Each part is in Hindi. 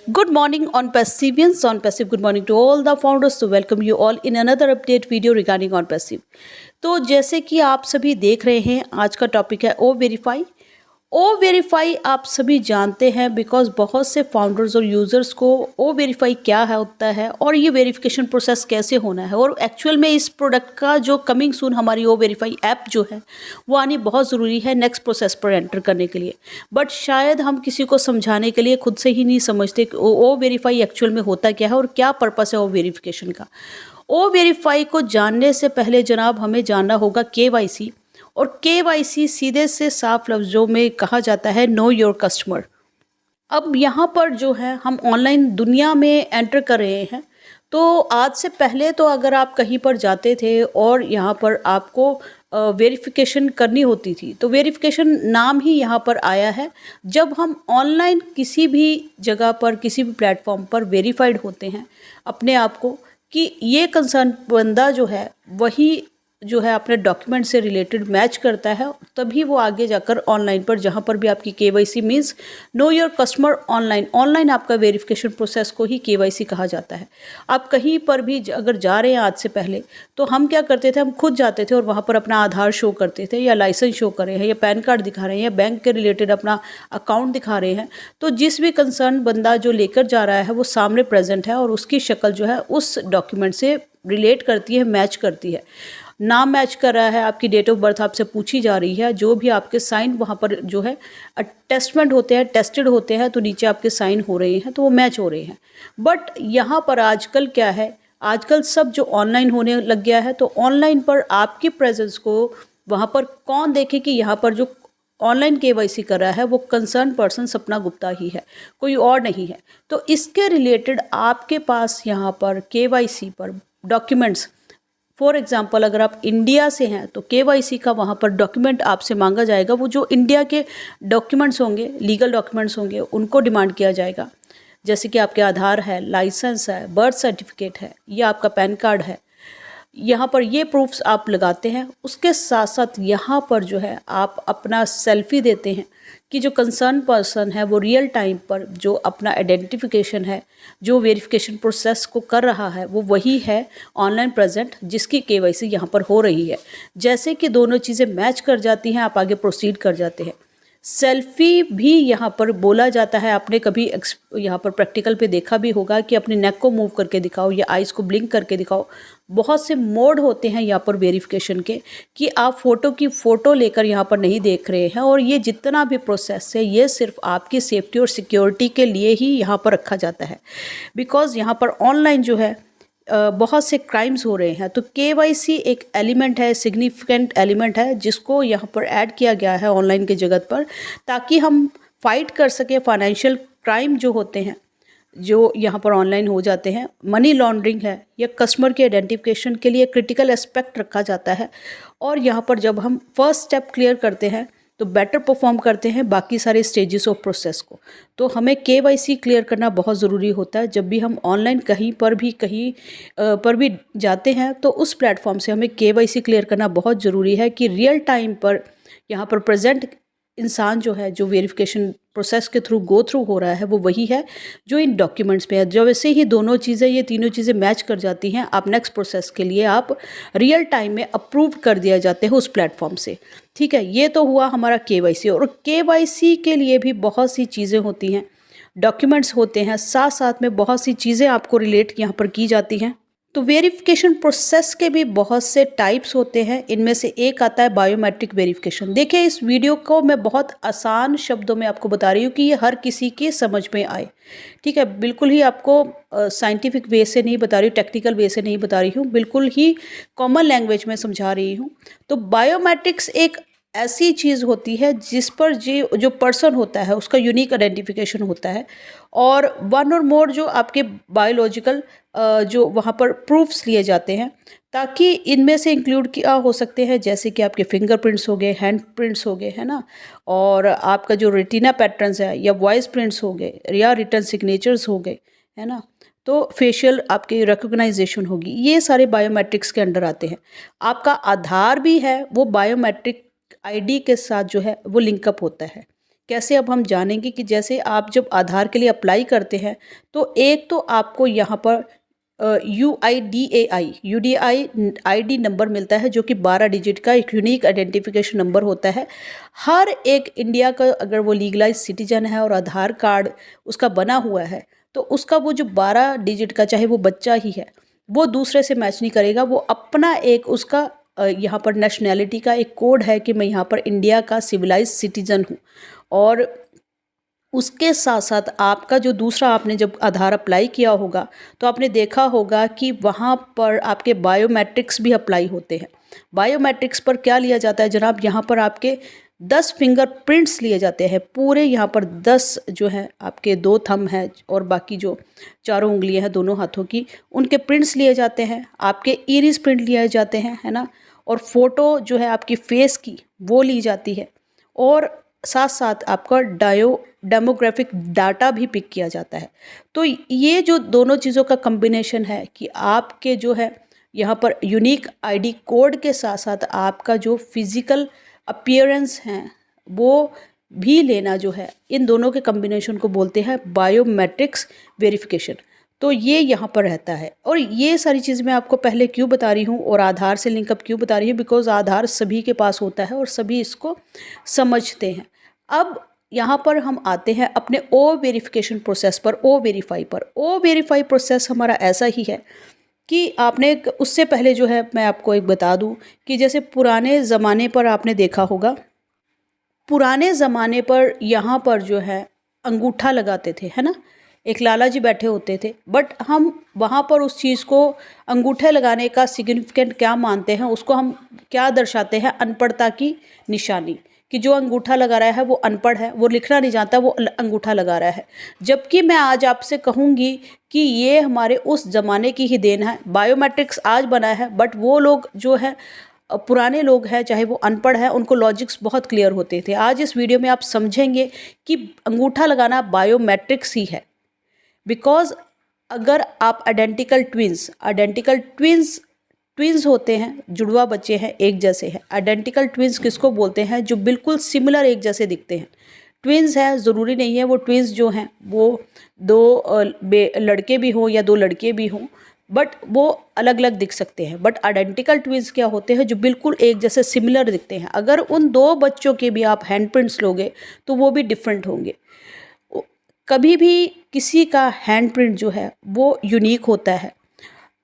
Good morning on Perseverance on Passive. Good morning to all the founders. To welcome you all in another update video regarding on Passive. तो जैसे कि आप सभी देख रहे हैं, आज का टॉपिक है ओ वेरीफाई। ओ वेरीफाई आप सभी जानते हैं बिकॉज बहुत से फाउंडर्स और यूज़र्स को ओ वेरीफाई क्या है होता है और ये वेरिफिकेशन प्रोसेस कैसे होना है, और एक्चुअल में इस प्रोडक्ट का जो कमिंग सून हमारी ओ वेरीफाई ऐप जो है वो आनी बहुत ज़रूरी है नेक्स्ट प्रोसेस पर एंटर करने के लिए। बट शायद हम किसी को समझाने के लिए खुद से ही नहीं समझते कि ओ वेरीफाई एक्चुअल में होता क्या है और क्या पर्पस है ओ वेरिफिकेशन का। ओ वेरीफाई को जानने से पहले जनाब हमें जानना होगा KYC, और KYC सीधे से साफ लफ्ज़ों में कहा जाता है नो योर कस्टमर। अब यहाँ पर जो है हम ऑनलाइन दुनिया में एंटर कर रहे हैं, तो आज से पहले तो अगर आप कहीं पर जाते थे और यहाँ पर आपको वेरिफिकेशन करनी होती थी, तो वेरिफिकेशन नाम ही यहाँ पर आया है। जब हम ऑनलाइन किसी भी जगह पर किसी भी प्लेटफॉर्म पर वेरीफाइड होते हैं अपने आप को कि ये कंसर्न बंदा जो है वही जो है अपने डॉक्यूमेंट से रिलेटेड मैच करता है, तभी वो आगे जाकर ऑनलाइन पर जहाँ पर भी आपकी KYC means know your customer online आपका वेरिफिकेशन प्रोसेस को ही KYC कहा जाता है। आप कहीं पर भी अगर जा रहे हैं आज से पहले, तो हम क्या करते थे, हम खुद जाते थे और वहाँ पर अपना आधार शो करते थे या लाइसेंस शो कर रहे हैं या पैन कार्ड दिखा रहे हैं या बैंक के रिलेटेड अपना अकाउंट दिखा रहे हैं, तो जिस भी कंसर्न बंदा जो लेकर जा रहा है वो सामने प्रेजेंट है और उसकी शक्ल जो है उस डॉक्यूमेंट से रिलेट करती है, मैच करती है। नाम मैच कर रहा है, आपकी डेट ऑफ बर्थ आपसे पूछी जा रही है, जो भी आपके साइन वहाँ पर जो है अटेस्टमेंट होते हैं, टेस्टेड होते हैं, तो नीचे आपके साइन हो रहे हैं तो वो मैच हो रहे हैं। बट यहाँ पर आजकल क्या है, आजकल सब जो ऑनलाइन होने लग गया है, तो ऑनलाइन पर आपकी प्रेजेंस को वहाँ पर कौन देखे कि यहाँ पर जो ऑनलाइन KYC कर रहा है वो कंसर्न पर्सन सपना गुप्ता ही है, कोई और नहीं है। तो इसके रिलेटेड आपके पास यहाँ पर KYC पर डॉक्यूमेंट्स, फॉर एग्ज़ाम्पल अगर आप इंडिया से हैं तो KYC का वहाँ पर डॉक्यूमेंट आपसे मांगा जाएगा। वो जो इंडिया के डॉक्यूमेंट्स होंगे, लीगल डॉक्यूमेंट्स होंगे, उनको डिमांड किया जाएगा, जैसे कि आपके आधार है, लाइसेंस है, बर्थ सर्टिफिकेट है या आपका पैन कार्ड है। यहाँ पर ये प्रूफ्स आप लगाते हैं। उसके साथ साथ यहाँ पर जो है आप अपना सेल्फी देते हैं कि जो कंसर्न पर्सन है वो रियल टाइम पर जो अपना आइडेंटिफिकेशन है, जो वेरिफिकेशन प्रोसेस को कर रहा है, वो वही है ऑनलाइन प्रेजेंट जिसकी KYC यहाँ पर हो रही है। जैसे कि दोनों चीज़ें मैच कर जाती हैं, आप आगे प्रोसीड कर जाते हैं। सेल्फ़ी भी यहाँ पर बोला जाता है, आपने कभी यहाँ पर प्रैक्टिकल पे देखा भी होगा कि अपने नेक को मूव करके दिखाओ या आइज़ को ब्लिंक करके दिखाओ। बहुत से मोड होते हैं यहाँ पर वेरिफिकेशन के कि आप फ़ोटो लेकर यहाँ पर नहीं देख रहे हैं, और ये जितना भी प्रोसेस है ये सिर्फ आपकी सेफ्टी और सिक्योरिटी के लिए ही यहाँ पर रखा जाता है। बिकॉज़ यहाँ पर ऑनलाइन जो है बहुत से क्राइम्स हो रहे हैं, तो KYC एक एलिमेंट है, सिग्निफिकेंट एलिमेंट है जिसको यहाँ पर ऐड किया गया है ऑनलाइन के जगत पर, ताकि हम फाइट कर सकें फाइनेंशियल क्राइम जो होते हैं, जो यहाँ पर ऑनलाइन हो जाते हैं। मनी लॉन्ड्रिंग है या कस्टमर के आइडेंटिफिकेशन के लिए क्रिटिकल एस्पेक्ट रखा जाता है, और यहाँ पर जब हम फर्स्ट स्टेप क्लियर करते हैं तो बेटर परफॉर्म करते हैं बाकी सारे स्टेजेस ऑफ प्रोसेस को। तो हमें KYC क्लियर करना बहुत ज़रूरी होता है। जब भी हम ऑनलाइन कहीं पर भी जाते हैं तो उस प्लेटफॉर्म से हमें KYC क्लियर करना बहुत ज़रूरी है कि रियल टाइम पर यहाँ पर प्रेजेंट इंसान जो है, जो वेरिफिकेशन प्रोसेस के थ्रू गो थ्रू हो रहा है, वो वही है जो इन डॉक्यूमेंट्स पे है। जब वैसे ही दोनों चीज़ें, ये तीनों चीज़ें मैच कर जाती हैं, आप नेक्स्ट प्रोसेस के लिए आप रियल टाइम में अप्रूव कर दिया जाते हैं उस प्लेटफॉर्म से। ठीक है, ये तो हुआ हमारा KYC। और KYC के लिए भी बहुत सी चीज़ें होती हैं, डॉक्यूमेंट्स होते हैं, साथ साथ में बहुत सी चीज़ें आपको रिलेट यहाँ पर की जाती हैं। तो वेरिफिकेशन प्रोसेस के भी बहुत से टाइप्स होते हैं, इनमें से एक आता है बायोमेट्रिक वेरिफिकेशन। देखिए, इस वीडियो को मैं बहुत आसान शब्दों में आपको बता रही हूँ कि ये हर किसी के समझ में आए। ठीक है, बिल्कुल ही आपको साइंटिफिक वे से नहीं बता रही हूँ, टेक्निकल वे से नहीं बता रही हूँ, बिल्कुल ही कॉमन लैंग्वेज में समझा रही हूँ। तो बायोमेट्रिक्स एक ऐसी चीज़ होती है जिस पर जो पर्सन होता है उसका यूनिक आइडेंटिफिकेशन होता है, और वन और मोर जो आपके बायोलॉजिकल जो वहाँ पर प्रूफ्स लिए जाते हैं, ताकि इनमें से इंक्लूड किया हो सकते हैं, जैसे कि आपके फिंगरप्रिंट्स हो गए, हैंड प्रिंट्स हो गए, है ना, और आपका जो रेटिना पैटर्न्स है या वॉइस प्रिंट्स हो गए या रिटन सिग्नेचर्स हो गए, है ना, तो फेशियल आपकी रिकॉग्नाइजेशन होगी। ये सारे बायोमेट्रिक्स के अंडर आते हैं। आपका आधार भी है, वो बायोमेट्रिक ID के साथ जो है वो लिंकअप होता है। कैसे अब हम जानेंगे कि जैसे आप जब आधार के लिए अप्लाई करते हैं तो एक तो आपको यहाँ पर UID नंबर मिलता है जो कि 12 डिजिट का एक यूनिक आइडेंटिफिकेशन नंबर होता है। हर एक इंडिया का अगर वो लीगलाइज सिटीजन है और आधार कार्ड उसका बना हुआ है तो उसका वो जो 12 डिजिट का, चाहे वो बच्चा ही है, वो दूसरे से मैच नहीं करेगा। वो अपना एक उसका यहाँ पर नेशनैलिटी का एक कोड है कि मैं यहाँ पर इंडिया का सिविलाइज सिटीजन हूँ। और उसके साथ साथ आपका जो दूसरा, आपने जब आधार अप्लाई किया होगा तो आपने देखा होगा कि वहाँ पर आपके बायोमेट्रिक्स भी अप्लाई होते हैं। बायोमेट्रिक्स पर क्या लिया जाता है जनाब, यहाँ पर आपके 10 फिंगरप्रिंट्स लिए जाते हैं पूरे। यहाँ पर 10 जो है आपके 2 थंब हैं और बाकी जो चारों उंगलियां हैं दोनों हाथों की, उनके प्रिंट्स लिए जाते हैं। आपके इरिस प्रिंट लिए जाते हैं, है ना। और फोटो जो है आपकी फेस की वो ली जाती है। और साथ साथ आपका डेमोग्राफिक डाटा भी पिक किया जाता है। तो ये जो दोनों चीज़ों का कम्बिनेशन है कि आपके जो है यहाँ पर यूनिक आईडी कोड के साथ साथ आपका जो फिज़िकल अपीयरेंस है वो भी लेना जो है, इन दोनों के कम्बिनेशन को बोलते हैं बायोमेट्रिक्स वेरिफिकेशन। तो ये यहाँ पर रहता है। और ये सारी चीज़ मैं आपको पहले क्यों बता रही हूँ और आधार से लिंकअप क्यों बता रही हूँ, बिकॉज़ आधार सभी के पास होता है और सभी इसको समझते हैं। अब यहाँ पर हम आते हैं अपने ओ वेरिफिकेशन प्रोसेस पर, ओ वेरीफाई पर। ओ वेरीफाई प्रोसेस हमारा ऐसा ही है कि आपने उससे पहले जो है मैं आपको एक बता दूं कि जैसे पुराने ज़माने पर आपने देखा होगा, पुराने ज़माने पर यहाँ पर जो है अंगूठा लगाते थे, है ना। एक लाला जी बैठे होते थे, बट हम वहाँ पर उस चीज़ को, अंगूठे लगाने का सिग्निफिकेंट क्या मानते हैं, उसको हम क्या दर्शाते हैं, अनपढ़ता की निशानी, कि जो अंगूठा लगा रहा है वो अनपढ़ है, वो लिखना नहीं जानता, वो अंगूठा लगा रहा है। जबकि मैं आज आपसे कहूँगी कि ये हमारे उस ज़माने की ही देन है। बायोमेट्रिक्स आज बना है, बट वो लोग जो है पुराने लोग हैं, चाहे वो अनपढ़ हैं, उनको लॉजिक्स बहुत क्लियर होते थे। आज इस वीडियो में आप समझेंगे कि अंगूठा लगाना बायोमेट्रिक्स ही है। बिकॉज अगर आप आइडेंटिकल ट्विंस होते हैं, जुड़वा बच्चे हैं, एक जैसे हैं। आइडेंटिकल ट्विंस किसको बोलते हैं, जो बिल्कुल सिमिलर एक जैसे दिखते हैं। ट्विंस हैं, ज़रूरी नहीं है वो ट्विंस जो हैं वो दो लड़के भी हों या दो लड़के भी हों, बट वो अलग अलग दिख सकते हैं। बट आइडेंटिकल ट्विंस क्या होते हैं, जो बिल्कुल एक जैसे सिमिलर दिखते हैं। अगर उन दो बच्चों के भी आप हैंड प्रिंट्स लोगे तो वो भी डिफरेंट होंगे। कभी भी किसी का हैंड प्रिंट जो है वो यूनिक होता है।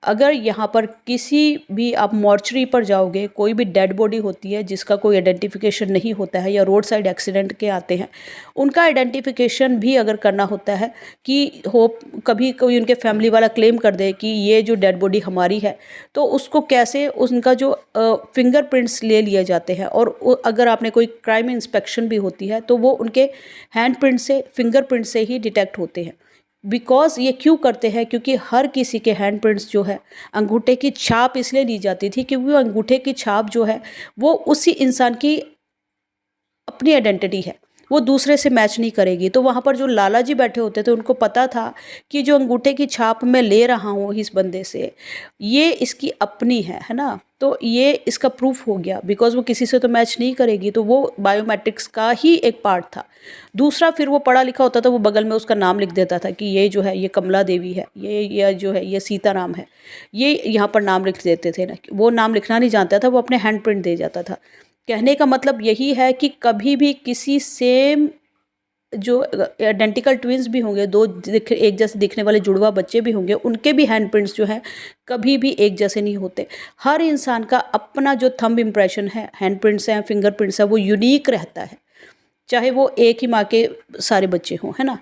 अगर यहाँ पर किसी भी आप मॉर्चरी पर जाओगे, कोई भी डेड बॉडी होती है जिसका कोई आइडेंटिफिकेशन नहीं होता है, या रोड साइड एक्सीडेंट के आते हैं, उनका आइडेंटिफिकेशन भी अगर करना होता है कि कभी कोई उनके फैमिली वाला क्लेम कर दे कि ये जो डेड बॉडी हमारी है, तो उसको कैसे, उनका जो फिंगरप्रिंट्स ले लिए जाते हैं। और अगर आपने कोई क्राइम इंस्पेक्शन भी होती है तो वो उनके हैंड प्रिंट से, फिंगरप्रिंट से ही डिटेक्ट होते हैं। बिकॉज ये क्यों करते हैं, क्योंकि हर किसी के हैंड प्रिंट्स जो है, अंगूठे की छाप इसलिए ली जाती थी क्योंकि वो अंगूठे की छाप जो है वो उसी इंसान की अपनी आइडेंटिटी है, वो दूसरे से मैच नहीं करेगी। तो वहाँ पर जो लाला जी बैठे होते थे उनको पता था कि जो अंगूठे की छाप मैं ले रहा हूँ इस बंदे से, ये इसकी अपनी है ना। तो ये इसका प्रूफ हो गया, बिकॉज वो किसी से तो मैच नहीं करेगी, तो वो बायोमेट्रिक्स का ही एक पार्ट था। दूसरा, फिर वो पढ़ा लिखा होता था, वो बगल में उसका नाम लिख देता था कि ये जो है ये कमला देवी है, ये जो है ये सीताराम है, ये यहाँ पर नाम लिख देते थे ना। वो नाम लिखना नहीं जानता था, वो अपने हैंड प्रिंट दे जाता था। कहने का मतलब यही है कि कभी भी किसी सेम, जो आइडेंटिकल ट्विंस भी होंगे, दो एक जैसे दिखने वाले जुड़वा बच्चे भी होंगे, उनके भी हैंड प्रिंट्स जो हैं कभी भी एक जैसे नहीं होते। हर इंसान का अपना जो थंब इम्प्रेशन है, हैंड प्रिंट्स हैं, फिंगर प्रिंट्स है, वो यूनिक रहता है, चाहे वो एक ही माँ के सारे बच्चे हों, है ना।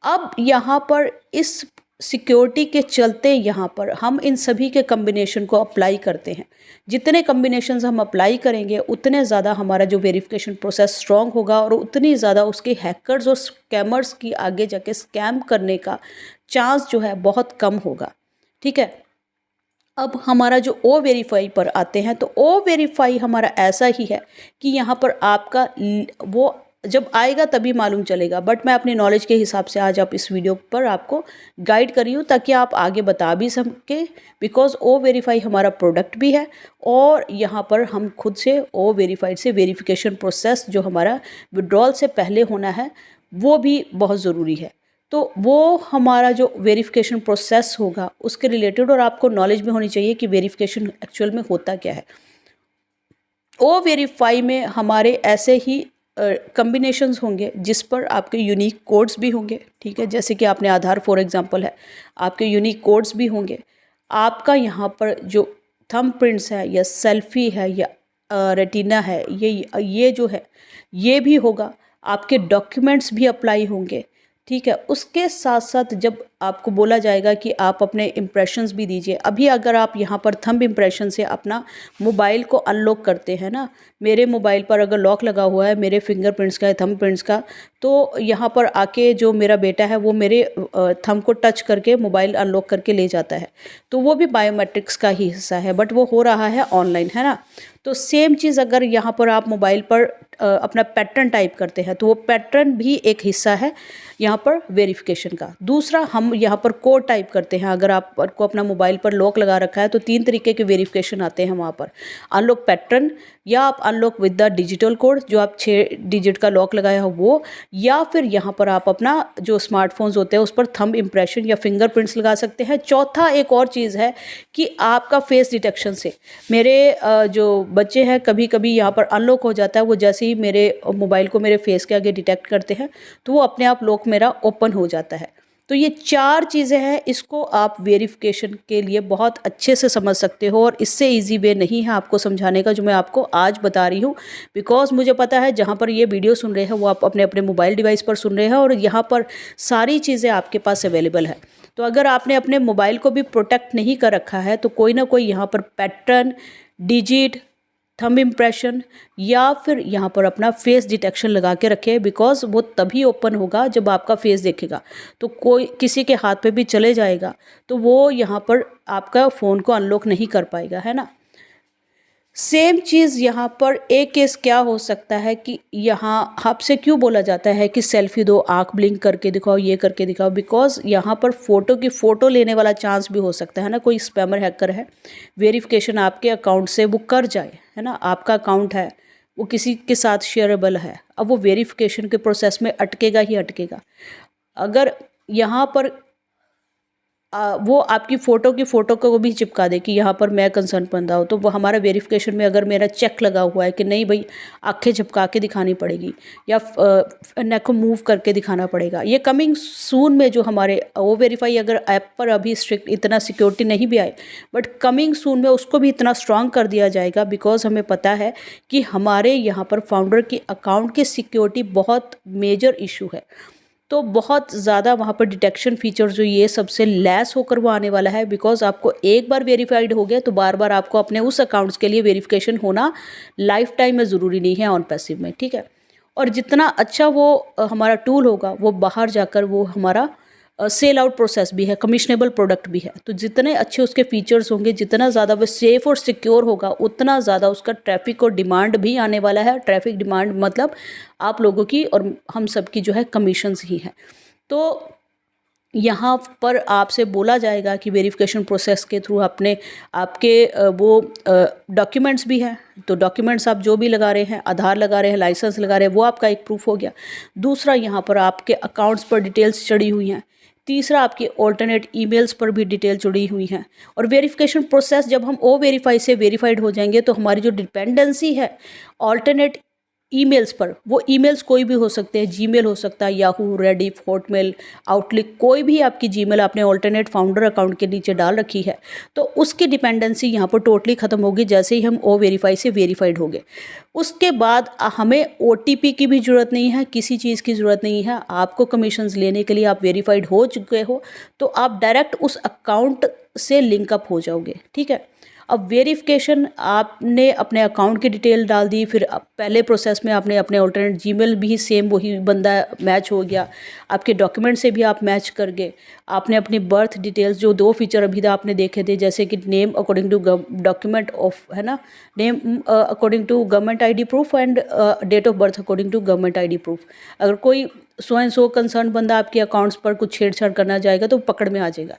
अब यहाँ पर इस सिक्योरिटी के चलते यहाँ पर हम इन सभी के कम्बिनेशन को अप्लाई करते हैं। जितने कम्बिनेशंस हम अप्लाई करेंगे उतने ज़्यादा हमारा जो वेरिफिकेशन प्रोसेस स्ट्रॉन्ग होगा और उतनी ज़्यादा उसके हैकर्स और स्कैमर्स की आगे जाके स्कैम करने का चांस जो है बहुत कम होगा। ठीक है। अब हमारा जो ओ वेरीफाई पर आते हैं, तो ओ वेरीफाई हमारा ऐसा ही है कि यहाँ पर आपका वो जब आएगा तभी मालूम चलेगा, बट मैं अपनी नॉलेज के हिसाब से आज आप इस वीडियो पर आपको गाइड कर रही हूँ ताकि आप आगे बता भी सके, बिकॉज ओ वेरीफाई हमारा प्रोडक्ट भी है और यहाँ पर हम खुद से ओ वेरीफाइड से वेरिफिकेशन प्रोसेस जो हमारा विड्रॉल से पहले होना है वो भी बहुत ज़रूरी है। तो वो हमारा जो वेरिफिकेशन प्रोसेस होगा उसके रिलेटेड और आपको नॉलेज भी होनी चाहिए कि वेरिफिकेशन एक्चुअल में होता क्या है। ओ वेरीफाई में हमारे ऐसे ही कम्बिनेशंस होंगे जिस पर आपके यूनिक कोड्स भी होंगे, ठीक है। जैसे कि आपने आधार फॉर एग्जांपल है, आपके यूनिक कोड्स भी होंगे। आपका यहाँ पर जो थंब प्रिंट्स है या सेल्फी है या रेटिना है, ये जो है ये भी होगा। आपके डॉक्यूमेंट्स भी अप्लाई होंगे, ठीक है। उसके साथ साथ जब आपको बोला जाएगा कि आप अपने इम्प्रेशंस भी दीजिए, अभी अगर आप यहाँ पर थंब इम्प्रेशन से अपना मोबाइल को अनलॉक करते हैं ना, मेरे मोबाइल पर अगर लॉक लगा हुआ है मेरे फिंगरप्रिंट्स का, थंब प्रिंट्स का, तो यहाँ पर आके जो मेरा बेटा है वो मेरे थंब को टच करके मोबाइल अनलॉक करके ले जाता है, तो वो भी बायोमेट्रिक्स का ही हिस्सा है, बट वो हो रहा है ऑनलाइन, है ना। तो सेम चीज़ अगर यहाँ पर आप मोबाइल पर अपना पैटर्न टाइप करते हैं तो वो पैटर्न भी एक हिस्सा है यहाँ पर वेरिफिकेशन का। दूसरा, हम यहाँ पर कोड टाइप करते हैं। अगर आपको अपना मोबाइल पर लॉक लगा रखा है तो 3 तरीके के वेरिफिकेशन आते हैं वहाँ पर, अनलॉक पैटर्न, या आप unlock with the digital code जो आप 6 डिजिट का लॉक लगाया हो वो, या फिर यहाँ पर आप अपना जो स्मार्टफोन्स होते हैं उस पर थंब इम्प्रेशन या फिंगरप्रिंट्स लगा सकते हैं। चौथा एक और चीज़ है कि आपका फेस डिटेक्शन से, मेरे जो बच्चे हैं कभी कभी यहाँ पर अनलॉक हो जाता है, वो जैसे ही मेरे मोबाइल को मेरे फेस के आगे डिटेक्ट करते हैं तो वो अपने आप लॉक मेरा ओपन हो जाता है। तो ये 4 चीज़ें हैं, इसको आप वेरिफिकेशन के लिए बहुत अच्छे से समझ सकते हो और इससे इजी वे नहीं है आपको समझाने का जो मैं आपको आज बता रही हूँ, बिकॉज मुझे पता है जहाँ पर ये वीडियो सुन रहे हैं वो आप अपने अपने मोबाइल डिवाइस पर सुन रहे हैं और यहाँ पर सारी चीज़ें आपके पास अवेलेबल है। तो अगर आपने अपने मोबाइल को भी प्रोटेक्ट नहीं कर रखा है तो कोई ना कोई यहाँ पर पैटर्न, डिजिट, थंब इम्प्रेशन या फिर यहाँ पर अपना फेस डिटेक्शन लगा के रखे, बिकॉज वो तभी ओपन होगा जब आपका फेस देखेगा। तो कोई किसी के हाथ पे भी चले जाएगा तो वो यहाँ पर आपका फ़ोन को अनलॉक नहीं कर पाएगा, है ना। सेम चीज़ यहाँ पर एक केस क्या हो सकता है कि यहाँ आपसे क्यों बोला जाता है कि सेल्फी दो, आँख ब्लिंक करके दिखाओ, ये करके दिखाओ, बिकॉज यहाँ पर फ़ोटो लेने वाला चांस भी हो सकता है ना, कोई स्पैमर हैकर है, वेरिफिकेशन आपके अकाउंट से वो कर जाए, है ना। आपका अकाउंट है वो किसी के साथ शेयरेबल है, अब वो वेरिफिकेशन के प्रोसेस में अटकेगा ही अटकेगा। अगर यहाँ पर वो आपकी फ़ोटो को भी चिपका दे कि यहाँ पर मैं कंसर्न बंदा हूँ, तो वो हमारा वेरिफिकेशन में अगर मेरा चेक लगा हुआ है कि नहीं भाई आंखें झपका के दिखानी पड़ेगी या नेक को मूव करके दिखाना पड़ेगा, ये कमिंग सून में जो हमारे वो वेरीफाई, अगर ऐप पर अभी स्ट्रिक्ट इतना सिक्योरिटी नहीं भी आए बट कमिंग सून में उसको भी इतना स्ट्रांग कर दिया जाएगा, बिकॉज हमें पता है कि हमारे यहाँ पर फाउंडर की अकाउंट की सिक्योरिटी बहुत मेजर इशू है। तो बहुत ज़्यादा वहाँ पर डिटेक्शन फीचर जो ये सबसे लेस होकर वो आने वाला है, बिकॉज आपको एक बार वेरीफाइड हो गया तो बार बार आपको अपने उस अकाउंट्स के लिए वेरिफिकेशन होना लाइफ टाइम में ज़रूरी नहीं है ऑन पैसिव में, ठीक है। और जितना अच्छा वो हमारा टूल होगा वो बाहर जाकर वो हमारा सेल आउट प्रोसेस भी है, कमिशनेबल प्रोडक्ट भी है। तो जितने अच्छे उसके फीचर्स होंगे, जितना ज़्यादा वो सेफ़ और सिक्योर होगा, उतना ज़्यादा उसका ट्रैफिक और डिमांड भी आने वाला है। ट्रैफिक डिमांड मतलब आप लोगों की और हम सब की जो है कमीशंस ही हैं। तो यहाँ पर आपसे बोला जाएगा कि वेरिफिकेशन प्रोसेस के थ्रू आपके वो डॉक्यूमेंट्स भी हैं, तो डॉक्यूमेंट्स आप जो भी लगा रहे हैं, आधार लगा रहे हैं, लाइसेंस लगा रहे हैं, वो आपका एक प्रूफ हो गया। दूसरा, यहाँ पर आपके अकाउंट्स पर डिटेल्स चढ़ी हुई हैं। तीसरा, आपके ऑल्टरनेट ईमेल्स पर भी डिटेल जुड़ी हुई हैं। और वेरिफिकेशन प्रोसेस जब हम ओ वेरीफाई से वेरीफाइड हो जाएंगे तो हमारी जो डिपेंडेंसी है ऑल्टरनेट ईमेल्स पर, वो ईमेल्स कोई भी हो सकते हैं, जीमेल हो सकता है, याहू, रेडिफ, हॉटमेल, आउटलुक, कोई भी आपकी जीमेल आपने ऑल्टरनेट फाउंडर अकाउंट के नीचे डाल रखी है, तो उसकी डिपेंडेंसी यहाँ पर टोटली ख़त्म होगी जैसे ही हम ओ वेरीफाई से वेरीफाइड हो गए। उसके बाद हमें OTP की भी ज़रूरत नहीं है, किसी चीज़ की ज़रूरत नहीं है। आपको कमीशंस लेने के लिए आप वेरीफाइड हो चुके हो तो आप डायरेक्ट उस अकाउंट से लिंकअप हो जाओगे, ठीक है। अब वेरिफिकेशन आपने अपने अकाउंट की डिटेल डाल दी, फिर पहले प्रोसेस में आपने अपने ऑल्टरनेट जीमेल भी सेम वही बंदा मैच हो गया, आपके डॉक्यूमेंट से भी आप मैच कर गए, आपने अपनी बर्थ डिटेल्स जो 2 फीचर अभी तक आपने देखे थे जैसे कि name according to document of, है ना, name according to government ID proof and date of birth according to government ID proof. अगर कोई सो एंड सो कंसर्न बंदा आपके अकाउंट्स पर कुछ छेड़छाड़ करना जाएगा तो पकड़ में आ जाएगा।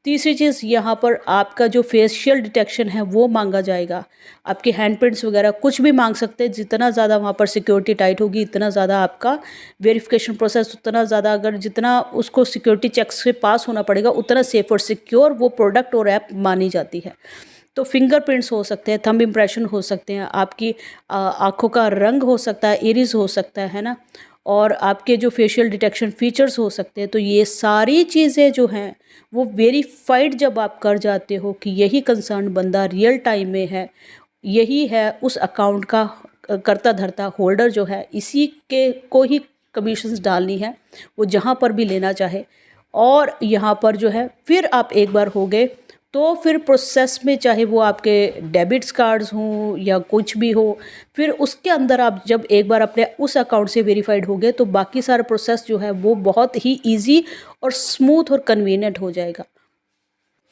तीसरी चीज़, यहाँ पर आपका जो फेशियल डिटेक्शन है वो मांगा जाएगा, आपके हैंडप्रिंट्स वगैरह कुछ भी मांग सकते हैं। जितना ज़्यादा वहाँ पर सिक्योरिटी टाइट होगी इतना ज़्यादा आपका वेरिफिकेशन प्रोसेस, उतना ज़्यादा अगर जितना उसको सिक्योरिटी चेक्स से पास होना पड़ेगा उतना सेफ और सिक्योर वो प्रोडक्ट और ऐप मानी जाती है। तो फिंगरप्रिंट्स हो सकते हैं, थंब इम्प्रेशन हो सकते हैं, आपकी आँखों का रंग हो सकता है, इरिस हो सकता है ना, और आपके जो फेशियल डिटेक्शन फीचर्स हो सकते हैं। तो ये सारी चीज़ें जो हैं वो वेरीफाइड जब आप कर जाते हो कि यही कंसर्न बंदा रियल टाइम में है, यही है उस अकाउंट का करता धरता होल्डर जो है, इसी के को ही कमीशंस डालनी है वो जहाँ पर भी लेना चाहे। और यहाँ पर जो है फिर आप एक बार हो गए तो फिर प्रोसेस में चाहे वो आपके डेबिट्स कार्ड्स हों या कुछ भी हो, फिर उसके अंदर आप जब एक बार अपने उस अकाउंट से वेरीफाइड हो गए तो बाकी सारा प्रोसेस जो है वो बहुत ही इजी और स्मूथ और कन्वीनियंट हो जाएगा।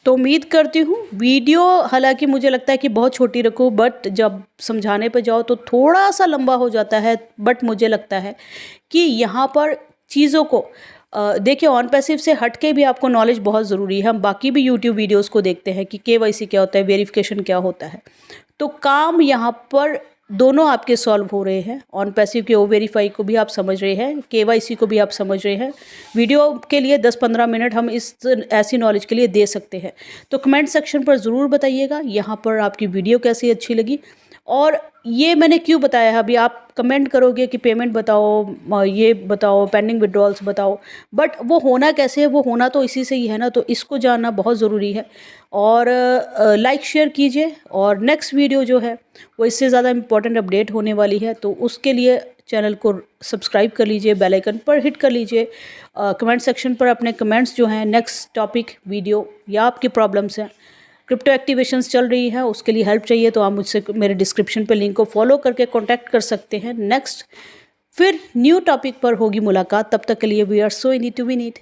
तो उम्मीद करती हूँ वीडियो, हालांकि मुझे लगता है कि बहुत छोटी रखूँ, बट जब समझाने पे जाओ तो थोड़ा सा लंबा हो जाता है, बट मुझे लगता है कि यहाँ पर चीज़ों को देखिए ऑन पैसिव से हट के भी आपको नॉलेज बहुत ज़रूरी है। हम बाकी भी यूट्यूब वीडियोस को देखते हैं कि केवाईसी क्या होता है, वेरिफिकेशन क्या होता है, तो काम यहाँ पर दोनों आपके सॉल्व हो रहे हैं। ऑन पैसिव के ओ वेरीफाई को भी आप समझ रहे हैं, केवाईसी को भी आप समझ रहे हैं। वीडियो के लिए 10-15 मिनट हम इस ऐसी नॉलेज के लिए दे सकते हैं। तो कमेंट सेक्शन पर ज़रूर बताइएगा यहाँ पर आपकी वीडियो कैसी अच्छी लगी, और ये मैंने क्यों बताया है। अभी आप कमेंट करोगे कि पेमेंट बताओ, ये बताओ, पेंडिंग विड्रॉल्स बताओ, बट वो होना कैसे है, वो होना तो इसी से ही है ना, तो इसको जानना बहुत ज़रूरी है। और लाइक शेयर कीजिए, और नेक्स्ट वीडियो जो है वो इससे ज़्यादा इम्पोर्टेंट अपडेट होने वाली है, तो उसके लिए चैनल को सब्सक्राइब कर लीजिए, बेल आइकन पर हिट कर लीजिए। कमेंट सेक्शन पर अपने कमेंट्स जो हैं नेक्स्ट टॉपिक वीडियो या आपकी प्रॉब्लम्स हैं, क्रिप्टो एक्टिवेशंस चल रही है, उसके लिए हेल्प चाहिए तो आप मुझसे मेरे डिस्क्रिप्शन पे लिंक को फॉलो करके कांटेक्ट कर सकते हैं। नेक्स्ट फिर न्यू टॉपिक पर होगी मुलाकात, तब तक के लिए we are so in to win it.